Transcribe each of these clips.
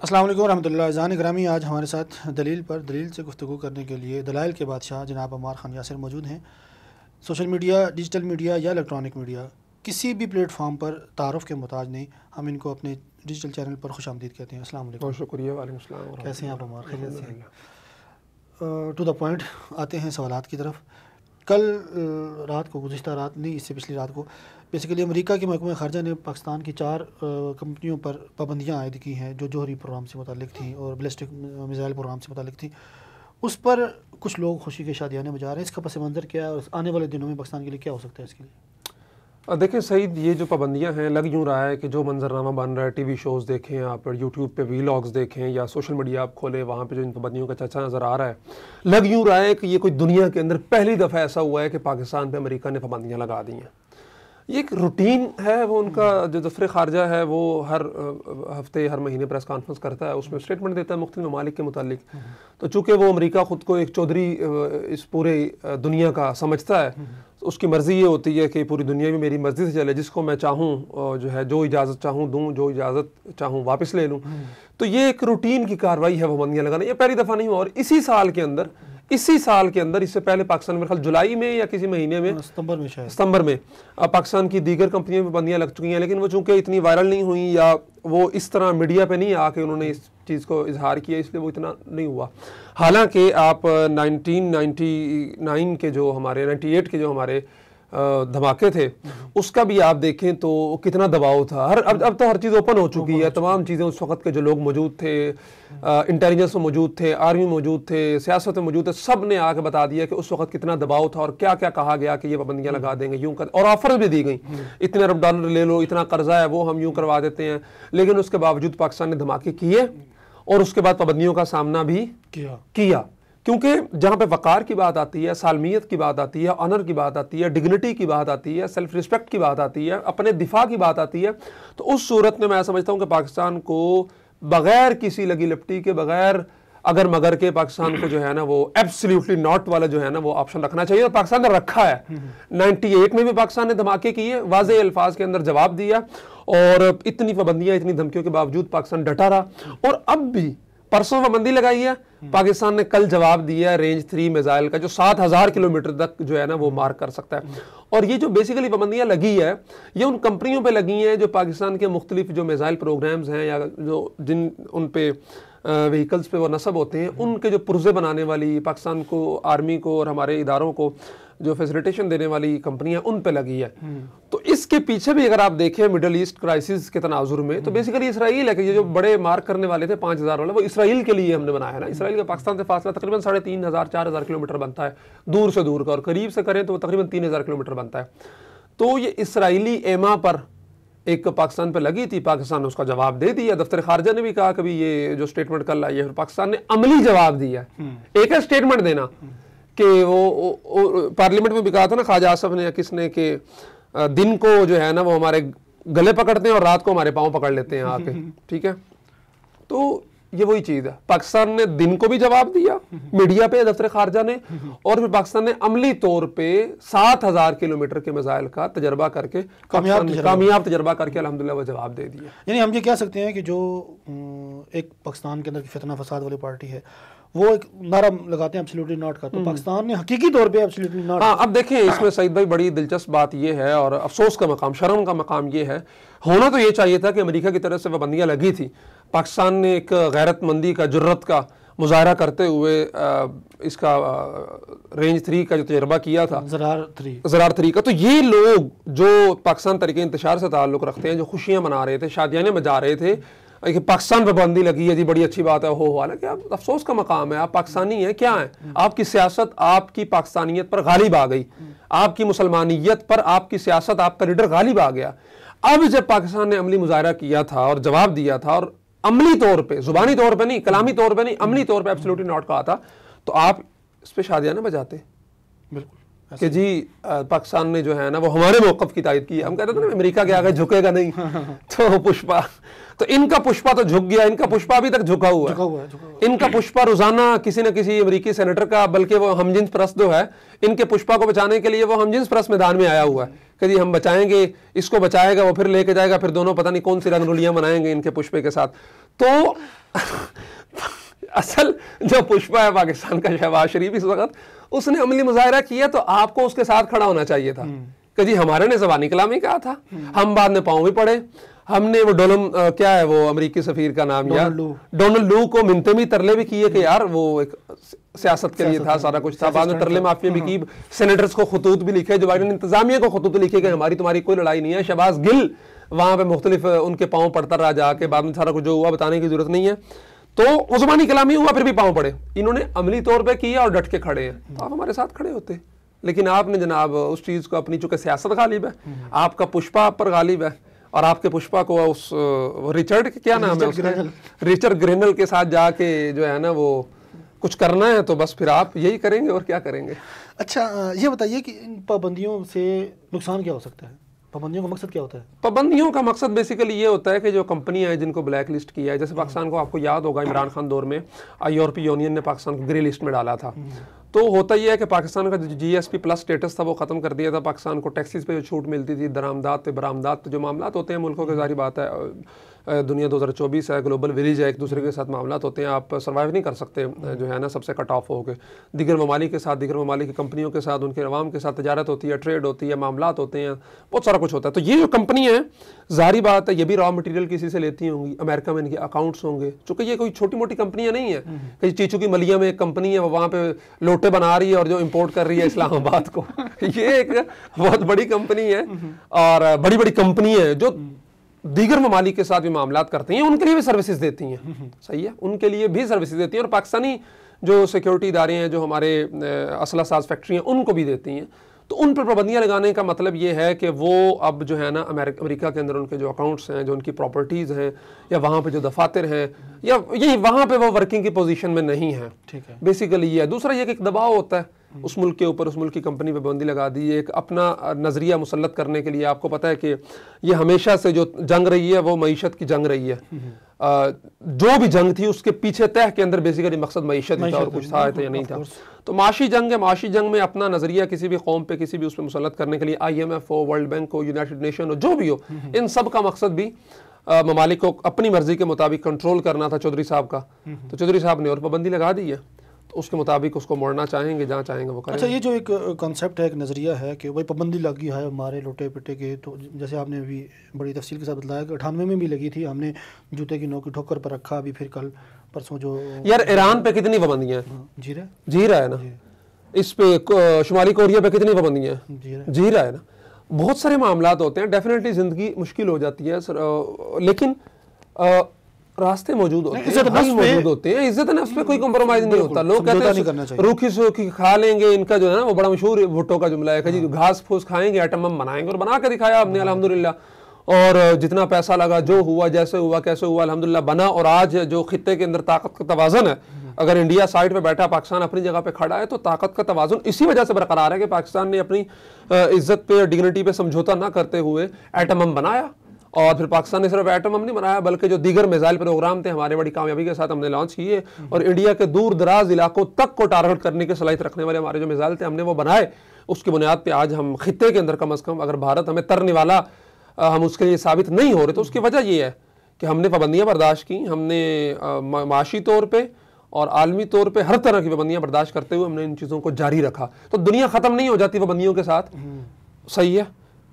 السلام علیکم ورحمۃ اللہ اذان گرامی. آج ہمارے ساتھ دلیل سے گفتگو کرنے کے لیے دلائل کے بادشاہ جناب عمار خان یاسر موجود ہیں. سوشل میڈیا، ڈیجیٹل میڈیا یا الیکٹرانک میڈیا کسی بھی پلیٹ فارم پر تعارف کے محتاج نہیں. ہم ان کو اپنے ڈیجیٹل چینل پر خوش آمدید کہتے ہیں. السلام علیکم. بہت شکریہ. وعلیکم السلام. کیسے ہیں آپ عمار؟ خیریت سے ہیں؟ ٹو دا پوائنٹ آتے ہیں سوالات کی طرف. کل رات کو، گزشتہ رات نہیں، اس سے پچھلی رات کو بیسیکلی امریکہ کے محکمہ خارجہ نے پاکستان کی 4 کمپنیوں پر پابندیاں عائد کی ہیں جو جوہری پروگرام سے متعلق تھیں اور بیلسٹک میزائل پروگرام سے متعلق تھیں. اس پر کچھ لوگ خوشی کے شادیانے بجا رہے ہیں. اس کا پس منظر کیا ہے اور آنے والے دنوں میں پاکستان کے لیے کیا ہو سکتا ہے اس کے لیے؟ دیکھیں سعید، یہ جو پابندیاں ہیں، لگ یوں رہا ہے کہ جو منظرنامہ بن رہا ہے، ٹی وی شوز دیکھیں آپ، یوٹیوب پہ ویلاگز دیکھیں یا سوشل میڈیا آپ کھولیں، وہاں پہ جو ان پابندیوں کا چرچا نظر آ رہا ہے، لگ یوں رہا ہے کہ یہ کوئی دنیا کے اندر پہلی دفعہ ایسا ہوا ہے کہ پاکستان پہ امریکہ نے پابندیاں لگا دی ہیں. یہ ایک روٹین ہے. وہ ان کا جو دفتر خارجہ ہے وہ ہر ہفتے ہر مہینے پریس کانفرنس کرتا ہے، اس میں اسٹیٹمنٹ دیتا ہے مختلف ممالک کے متعلق. تو چونکہ وہ امریکہ خود کو ایک چودھری اس پورے دنیا کا سمجھتا ہے، اس کی مرضی یہ ہوتی ہے کہ پوری دنیا میں میری مرضی سے چلے، جس کو میں چاہوں جو ہے جو اجازت چاہوں دوں، جو اجازت چاہوں واپس لے لوں. تو یہ ایک روٹین کی کارروائی ہے پابندیاں لگانا. یہ پہلی دفعہ نہیں ہوا. اور اسی سال کے اندر اس سے پہلے پاکستان میں خیال جولائی میں یا کسی مہینے میں، ستمبر میں پاکستان کی دیگر کمپنیوں میں پابندیاں لگ چکی ہیں، لیکن وہ چونکہ اتنی وائرل نہیں ہوئیں یا وہ اس طرح میڈیا پہ نہیں آ کے انہوں نے اس چیز کو اظہار کیا، اس لیے وہ اتنا نہیں ہوا. حالانکہ آپ 1999 کے جو ہمارے 98 کے جو ہمارے دھماکے تھے، اس کا بھی آپ دیکھیں تو کتنا دباؤ تھا. اب تو ہر چیز اوپن ہو چکی ہے. تمام چیزیں اس وقت کے جو لوگ موجود تھے، انٹیلیجنس میں موجود تھے، آرمی موجود تھے، سیاست میں موجود تھے، سب نے آ کے بتا دیا کہ اس وقت کتنا دباؤ تھا اور کیا کیا کہا گیا کہ یہ پابندیاں لگا دیں گے، یوں کر، اور آفر بھی دی گئیں، اتنے ارب ڈالر لے لو، اتنا قرضہ ہے وہ ہم یوں کروا دیتے ہیں. لیکن اس کے باوجود پاکستان نے دھماکے کیے اور اس کے بعد پابندیوں کا سامنا بھی کیا. کیونکہ جہاں پہ وقار کی بات آتی ہے، سالمیت کی بات آتی ہے، آنر کی بات آتی ہے، ڈگنیٹی کی بات آتی ہے، سیلف ریسپیکٹ کی بات آتی ہے، اپنے دفاع کی بات آتی ہے، تو اس صورت میں سمجھتا ہوں کہ پاکستان کو بغیر کسی لگی لپٹی کے، بغیر اگر مگر کے، پاکستان کو جو ہے نا وہ ایبسلیوٹلی ناٹ والا جو ہے نا وہ آپشن رکھنا چاہیے. اور پاکستان نے رکھا ہے. 98 میں بھی پاکستان نے دھماکے کیے، واضح الفاظ کے اندر جواب دیا، اور اتنی پابندیاں، اتنی دھمکیوں کے باوجود پاکستان ڈٹا رہا. اور اب بھی پرسوں پابندی لگائی ہے. پاکستان نے کل جواب دیا ہے رینج 3 میزائل کا، جو 7000 کلومیٹر تک جو ہے نا وہ مار کر سکتا ہے. اور یہ جو بیسیکلی پابندیاں لگی ہے، یہ ان کمپنیوں پہ لگی ہیں جو پاکستان کے مختلف جو میزائل پروگرامز ہیں یا جو جن ان پہ وہیکلز پہ وہ نصب ہوتے ہیں، ان کے جو پرزے بنانے والی، پاکستان کو، آرمی کو اور ہمارے اداروں کو جو فیسیلیٹیشن دینے والی کمپنیاں، ان پہ لگی ہے. تو اس کے پیچھے بھی اگر آپ دیکھیں مڈل ایسٹ کرائسس کے تناظر میں، تو بیسیکلی اسرائیل ہے کہ یہ جو بڑے مارک کرنے والے تھے 5000 والے، وہ اسرائیل کے لیے ہم نے بنایا ہے نا. اسرائیل کا پاکستان سے فاصلہ تقریباً 3500-4000 کلومیٹر بنتا ہے دور سے دور کا، اور قریب سے کریں تو وہ تقریباً 3000 کلومیٹر بنتا ہے. تو یہ اسرائیلی ایما پر ایک پاکستان پہ لگی تھی. پاکستان نے اس کا جواب دے دیا. دفتر خارجہ نے بھی کہا کہ یہ جو اسٹیٹمنٹ کل آئی ہے، پاکستان نے عملی جواب دیا. ایک ہے اسٹیٹمنٹ دینا، کہ وہ پارلیمنٹ میں بھی کہا تھا نا خواجہ آصف نے یا کس نے، کہ دن کو جو ہے نا وہ ہمارے گلے پکڑتے ہیں اور رات کو ہمارے پاؤں پکڑ لیتے ہیں آ کے. ٹھیک ہے، تو یہ وہی چیز ہے. پاکستان نے دن کو بھی جواب دیا میڈیا پہ، دفتر خارجہ نے، اور پھر پاکستان نے عملی طور پہ 7000 کلومیٹر کے میزائل کا تجربہ کر کے، کامیاب تجربہ کر کے الحمدللہ وہ جواب دے دیا. یعنی ہم یہ کہہ سکتے ہیں کہ جو ایک پاکستان کے اندر کی فتنہ فساد والی پارٹی ہے، وہ ایک نعرہ لگاتے ہیں ایبسلیوٹلی ناٹ کا، تو پاکستان نے حقیقی طور پہ ایبسلیوٹلی ناٹ. ہاں، اب دیکھیں اس میں سعید بھائی بڑی دلچسپ بات یہ ہے، اور افسوس کا مقام، شرم کا مقام یہ ہے، ہونا تو یہ چاہیے تھا کہ امریکہ کی طرف سے پابندیاں لگی تھی. پاکستان نے ایک غیرت مندی کا، جرت کا مظاہرہ کرتے ہوئے اس کا رینج 3 کا جو تجربہ کیا تھا، زرار 3 کا. تو یہ لوگ جو پاکستان تحریک انتشار سے تعلق رکھتے ہیں، جو خوشیاں منا رہے تھے، شادیاں بجا رہے تھے کہ پاکستان پہ پابندی لگی ہے جی، بڑی اچھی بات ہے، حالانکہ آپ افسوس کا مقام ہے، آپ پاکستانی ہیں، کیا ہیں؟ آپ کی سیاست آپ کی پاکستانیت پر غالب آ گئی، آپ کی مسلمانیت پر آپ کی سیاست، آپ کا لیڈر غالب آ گیا. اب جب پاکستان نے عملی مظاہرہ کیا تھا اور جواب دیا تھا، اور عملی طور پہ، زبانی طور پہ نہیں، کلامی طور پہ نہیں، عملی طور پہ ایبسلیوٹلی ناٹ کہا تھا، تو آپ اس پہ شادیاں نہ بجاتے. بالکل کہ جی پاکستان نے جو ہے نا وہ ہمارے موقف کی تائید کی. ہم کہتے تھے نا امریکہ کے آگے جھکے گا نہیں. تو پشپا، تو ان کا پشپا تو جھک گیا، ان کا پشپا ابھی تک جھکا ہوا ہے. ان کا پشپا روزانہ کسی نہ کسی امریکی سینیٹر کا، بلکہ وہ ہم جنس پرست جو ہے، ان کے پشپا کو بچانے کے لیے وہ ہم جنس پرست میدان میں آیا ہوا ہے کہ جی ہم بچائیں گے، اس کو بچائے گا، وہ پھر لے کے جائے گا، پھر دونوں پتہ نہیں کون سی رنگ رلیاں منائیں گے ان کے پشپے کے ساتھ. تو اصل جو پشپا ہے پاکستان کا شہباز شریف اس وقت, اس نے عملی مظاہرہ کیا تو آپ کو اس کے ساتھ کھڑا ہونا چاہیے تھا کہ جی ہمارے نے زبانی کلامی کہا تھا, ہم بعد میں پاؤں بھی پڑے, ہم نے وہ کیا ہے وہ امریکی سفیر کا نام یاد, ڈونلڈ لو کو منتے بھی ترلے بھی کیے کہ یار وہ ایک سیاست کے لیے تھا, سارا کچھ تھا, بعد میں ترلے معافیاں بھی کی, سینیٹرز کو خطوط بھی لکھے, جو بائیڈن انتظامیہ کو خطوط لکھے کہ ہماری تمہاری کوئی لڑائی نہیں ہے. شہباز گل وہاں پہ مختلف ان کے پاؤں پڑتا رہا جا کے, بعد میں سارا کچھ جو ہوا بتانے کی ضرورت نہیں ہے. تو وہ زبانی کلامی ہوا پھر بھی پاؤں پڑے, انہوں نے عملی طور پہ کیا اور ڈٹ کے کھڑے ہیں. تو آپ ہمارے ساتھ کھڑے ہوتے, لیکن آپ نے جناب اس چیز کو اپنی, چونکہ سیاست غالب ہے, آپ کا پشپا آپ پر غالب ہے, اور آپ کے پشپا کو اس ریچرڈ کیا نام ہے, ریچرڈ گرینل کے ساتھ جا کے جو ہے نا وہ کچھ کرنا ہے, تو بس پھر آپ یہی کریں گے اور کیا کریں گے. اچھا یہ بتائیے کہ ان پابندیوں سے نقصان کیا ہو سکتا ہے؟ پابندیوں کا مقصد کیا ہوتا ہے؟ پابندیوں کا مقصد بیسیکلی یہ ہوتا ہے کہ جو کمپنیاں ہیں جن کو بلیک لسٹ کیا ہے, جیسے پاکستان کو آپ کو یاد ہوگا عمران خان دور میں یورپی یونین نے پاکستان کو گرے لسٹ میں ڈالا تھا. تو ہوتا یہ ہے کہ پاکستان کا جو جی ایس پی پلس اسٹیٹس تھا وہ ختم کر دیا تھا. پاکستان کو ٹیکسیز پہ جو چھوٹ ملتی تھی, درآمدات پہ برآمدات پہ جو معاملات ہوتے ہیں ملکوں کے, ظاہری بات ہے دنیا 2024 ہے, گلوبل ویلیج ہے, ایک دوسرے کے ساتھ معاملات ہوتے ہیں, آپ سروائیو نہیں کر سکتے جو ہے نا سب سے کٹ آف ہو کے. دیگر ممالک کے ساتھ, دیگر ممالک کی کمپنیوں کے ساتھ, ان کے عوام کے ساتھ تجارت ہوتی ہے, ٹریڈ ہوتی ہے, معاملات ہوتے ہیں, بہت سارا کچھ ہوتا ہے. تو یہ جو کمپنیاں ہیں ظاہری بات ہے یہ بھی را مٹیریل کسی سے لیتی ہوں گی, امریکہ میں ان کے اکاؤنٹس ہوں گے, چونکہ یہ کوئی چھوٹی موٹی کمپنیاں نہیں ہیں کہ چیچو کی ملیہ میں ایک کمپنی ہے وہاں پہ لوٹے بنا رہی ہے اور جو امپورٹ کر رہی ہے اسلام آباد کو. یہ ایک بہت بڑی کمپنی ہے, اور بڑی بڑی کمپنی ہے جو دیگر ممالک کے ساتھ بھی معاملات کرتی ہیں, ان کے لیے بھی سروسز دیتی ہیں. صحیح ہے, ان کے لیے بھی سروسز دیتی ہیں, اور پاکستانی جو سیکیورٹی ادارے ہیں, جو ہمارے اسلحہ ساز فیکٹری ہیں, ان کو بھی دیتی ہیں. تو ان پر پابندیاں لگانے کا مطلب یہ ہے کہ وہ اب جو ہے نا امریکہ کے اندر ان کے جو اکاؤنٹس ہیں, جو ان کی پراپرٹیز ہیں, یا وہاں پہ جو دفاتر ہیں, یا یہی وہاں پہ وہ ورکنگ کی پوزیشن میں نہیں ہیں. ٹھیک ہے, بیسیکلی یہ ہے. دوسرا یہ کہ ایک دباؤ ہوتا ہے اس ملک کے اوپر, اس ملک کی کمپنی پہ پابندی لگا دی, ایک اپنا نظریہ مسلط کرنے کے لیے. آپ کو پتہ ہے کہ یہ ہمیشہ سے جو جنگ رہی ہے وہ معیشت کی جنگ رہی ہے. جو بھی جنگ تھی اس کے پیچھے تہ کے اندر بیسیکلی مقصد معیشت تھا, اور کچھ تھا یا نہیں تھا. تو معاشی جنگ ہے, معاشی جنگ میں اپنا نظریہ کسی بھی قوم پہ, کسی بھی اس پہ مسلط کرنے کے لیے IMF ہو, ورلڈ بینک ہو, یونائٹڈ نیشن ہو, جو بھی ہو, ان سب کا مقصد بھی ممالک کو اپنی مرضی کے مطابق کنٹرول کرنا تھا چودھری صاحب کا. تو چودھری صاحب نے اور پابندی لگا دی ہے, تو اس کے مطابق اس کو موڑنا چاہیں گے, جہاں چاہیں گے وہ کریں. اچھا, یہ جو ایک کانسیپٹ ہے, ایک نظریہ ہے کہ وہی پابندی لگی ہے ہمارے لوٹے پٹے کے, تو جیسے آپ نے ابھی بڑی تفصیل کے ساتھ بتلایا کہ 98 میں بھی لگی تھی, ہم نے جوتے کی نوک کی ٹھوکر پر رکھا. ابھی پھر کل پرسوں جو یار ایران پہ کتنی پابندیاں ہیں, جی رہا ہے نا, اس پہ شمالی کوریا پہ کتنی پابندیاں ہیں, جی رہا ہے نا. بہت سارے معاملات ہوتے ہیں, ڈیفینیٹلی زندگی مشکل ہو جاتی ہے, لیکن راستے موجود ہوتے ہیں, موجود ہوتے ہیں. عزت نفس پہ کوئی کمپرومائز نہیں ہوتا. لوگ کہتے ہیں روکھی سوکھی کھا لیں گے, ان کا جو ہے نا وہ بڑا مشہور بھٹو کا جملہ ہے کہ جی گھاس پھوس کھائیں گے, ایٹم بم بنائیں گے, اور بنا کے دکھایا ہم نے الحمدللہ. اور جتنا پیسہ لگا, جو ہوا, جیسے ہوا, کیسے ہوا, الحمدللہ بنا. اور آج جو خطے کے اندر طاقت کا توازن ہے, اگر انڈیا سائڈ پہ بیٹھا, پاکستان اپنی جگہ پہ کھڑا ہے, تو طاقت کا توازن اسی وجہ سے برقرار ہے کہ پاکستان نے اپنی عزت پہ, ڈگنیٹی پہ سمجھوتا نہ کرتے ہوئے ایٹم بم بنایا. اور پھر پاکستان نے صرف ایٹم بم نہیں بنایا, بلکہ جو دیگر میزائل پروگرام تھے ہمارے بڑی کامیابی کے ساتھ ہم نے لانچ کیے, اور انڈیا کے دور دراز علاقوں تک کو ٹارگٹ کرنے کی صلاحیت رکھنے والے ہمارے جو میزائل تھے ہم نے وہ بنائے. اس کی بنیاد پہ آج ہم خطے کے اندر کم از کم, اگر بھارت ہمیں ترنے والا ہم اس کے لیے ثابت نہیں ہو رہے, تو اس کی وجہ یہ ہے کہ ہم نے پابندیاں برداشت کی. ہم نے معاشی طور پہ اور عالمی طور پہ ہر طرح کی پابندیاں برداشت کرتے ہوئے ہم نے ان چیزوں کو جاری رکھا. تو دنیا ختم نہیں ہو جاتی پابندیوں کے ساتھ, صحیح ہے,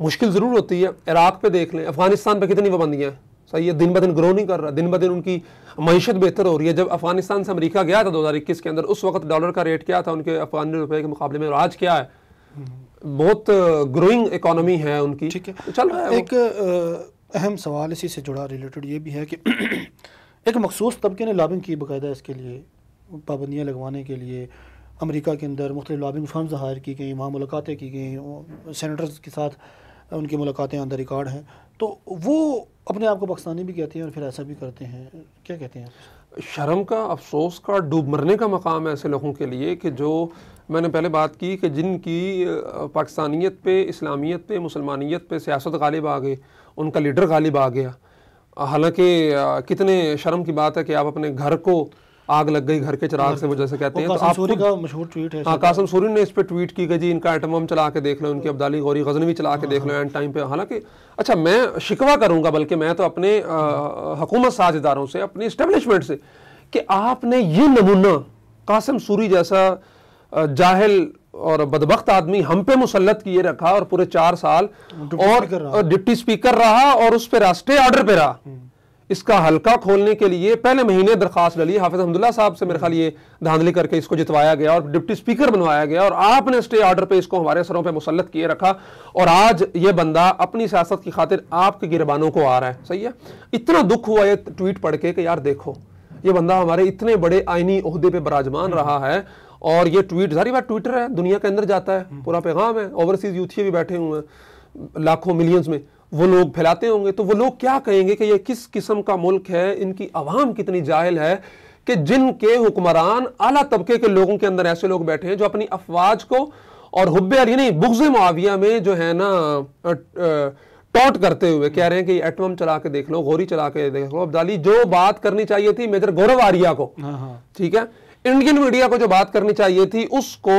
مشکل ضرور ہوتی ہے. عراق پہ دیکھ لیں, افغانستان پہ کتنی پابندیاں ہیں, صحیح ہے, دن بہ دن گرو نہیں کر رہا, دن بہ دن ان کی معیشت بہتر ہو رہی ہے. جب افغانستان سے امریکہ گیا تھا 2021 کے اندر, اس وقت ڈالر کا ریٹ کیا تھا ان کے افغانی روپے کے مقابلے میں, اور آج کیا ہے, بہت گروئنگ اکانومی ہے ان کی. ٹھیک ہے, چل رہا ہے. ایک اہم سوال اسی سے جڑا ریلیٹڈ یہ بھی ہے کہ ایک مخصوص طبقے نے لابنگ کی باقاعدہ اس کے لیے, پابندیاں لگوانے کے لیے. امریکہ کے اندر مختلف لابنگ فرمز ہائر کی گئیں, وہاں ملاقاتیں کی گئیں, سینیٹرز کے ساتھ ان کی ملاقاتیں آن دا ریکارڈ ہیں. تو وہ اپنے آپ کو پاکستانی بھی کہتے ہیں اور پھر ایسا بھی کرتے ہیں, کیا کہتے ہیں؟ شرم کا, افسوس کا, ڈوب مرنے کا مقام ہے ایسے لوگوں کے لیے کہ جو میں نے پہلے بات کی کہ جن کی پاکستانیت پہ, اسلامیت پہ, مسلمانیت پہ سیاست غالب آ گئی, ان کا لیڈر غالب آ گیا. حالانکہ کتنے شرم کی بات ہے کہ آپ اپنے گھر کو آگ لگ گئی گھر کے چراغ سے, وہ جیسے کہتے ہیں. قاسم سوری کا مشہور ٹویٹ ہے. ہاں, قاسم سوری نے اس پہ ٹویٹ کی کہ جی ان کا ایٹم بم چلا کے دیکھ لو, ان کی عبدالی غوری غزنوی چلا کے دیکھ لو اینڈ ٹائم پہ. حالانکہ اچھا میں شکوہ کروں گا, بلکہ میں تو اپنے حکومت ساز اداروں سے, اپنی اسٹیبلشمنٹ سے, کہ آپ نے یہ نمونہ قاسم سوری جیسا جاہل اور بدبخت آدمی ہم پہ مسلط کیے رکھا اور پورے 4 سال اور ڈپٹی سپیکر رہا اور اس پہ راسٹری آرڈر پہ رہا. اس کا حلقہ کھولنے کے لیے پہلے مہینے درخواست ڈلی, حافظ حمداللہ صاحب سے میرے خیال یہ دھاندلی کر کے اس کو جتوایا گیا اور ڈپٹی سپیکر بنوایا گیا, اور آپ نے اسٹے آرڈر پہ اس کو ہمارے سروں پہ مسلط کیے رکھا, اور آج یہ بندہ اپنی سیاست کی خاطر آپ کے گربانوں کو آ رہا ہے. صحیح ہے, اتنا دکھ ہوا یہ ٹویٹ پڑھ کے کہ یار دیکھو یہ بندہ ہمارے اتنے بڑے آئینی عہدے پہ براجمان رہا ہے, اور یہ ٹویٹ ظاہر بات ٹویٹر ہے, دنیا کے اندر جاتا ہے, پورا پیغام ہے, اوورسیز یوتھیے بھی بیٹھے ہوئے ہیں لاکھوں ملینز میں, وہ لوگ پھیلاتے ہوں گے, تو وہ لوگ کیا کہیں گے کہ یہ کس قسم کا ملک ہے, ان کی عوام کتنی جاہل ہے کہ جن کے حکمران اعلیٰ طبقے کے لوگوں کے اندر ایسے لوگ بیٹھے ہیں جو اپنی افواج کو اور حب علی نہیں بغض معاویہ میں جو ہے نا ٹاٹ کرتے ہوئے کہہ رہے ہیں کہ یہ ایٹم چلا کے دیکھ لو, غوری چلا کے دیکھ لو. عبدالی جو بات کرنی چاہیے تھی میجر گورو آریہ کو, ٹھیک ہے, انڈین میڈیا کو جو بات کرنی چاہیے تھی اس کو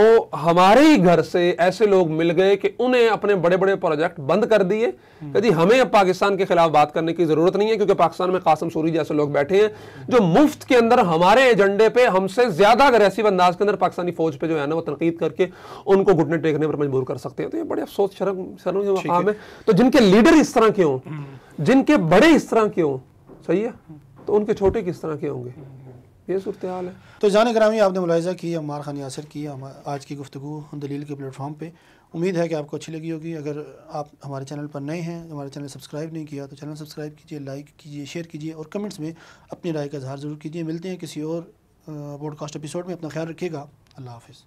ہمارے ہی گھر سے ایسے لوگ مل گئے کہ انہیں اپنے بڑے بڑے پروجیکٹ بند کر دیے کہ جی ہمیں اب پاکستان کے خلاف بات کرنے کی ضرورت نہیں ہے, کیونکہ پاکستان میں قاسم سوری جیسے لوگ بیٹھے ہیں جو مفت کے اندر ہمارے ایجنڈے پہ ہم سے زیادہ اگریسو انداز کے اندر پاکستانی فوج پہ جو ہے نا وہ تنقید کر کے ان کو گھٹنے ٹیکنے پر مجبور کر سکتے ہیں. تو یہ بڑے افسوس شرم کے مقام ہے. تو جن کے لیڈر اس طرح کے ہوں, جن کے بڑے اس طرح کے ہوں, صحیح ہے, تو ان کے چھوٹے کس طرح کے ہوں گے, یہ صورتحال ہے. تو جان گرامی, آپ نے ملاحظہ کیا عمار خان یاسر کی آج کی گفتگو دلیل کے پلیٹ فارم پہ. امید ہے کہ آپ کو اچھی لگی ہوگی. اگر آپ ہمارے چینل پر نئے ہیں, ہمارے چینل سبسکرائب نہیں کیا تو چینل سبسکرائب کیجیے, لائک کیجیے, شیئر کیجیے اور کمنٹس میں اپنی رائے کا اظہار ضرور کیجیے. ملتے ہیں کسی اور پوڈ کاسٹ ایپیسوڈ میں. اپنا خیال رکھیے گا. اللہ حافظ.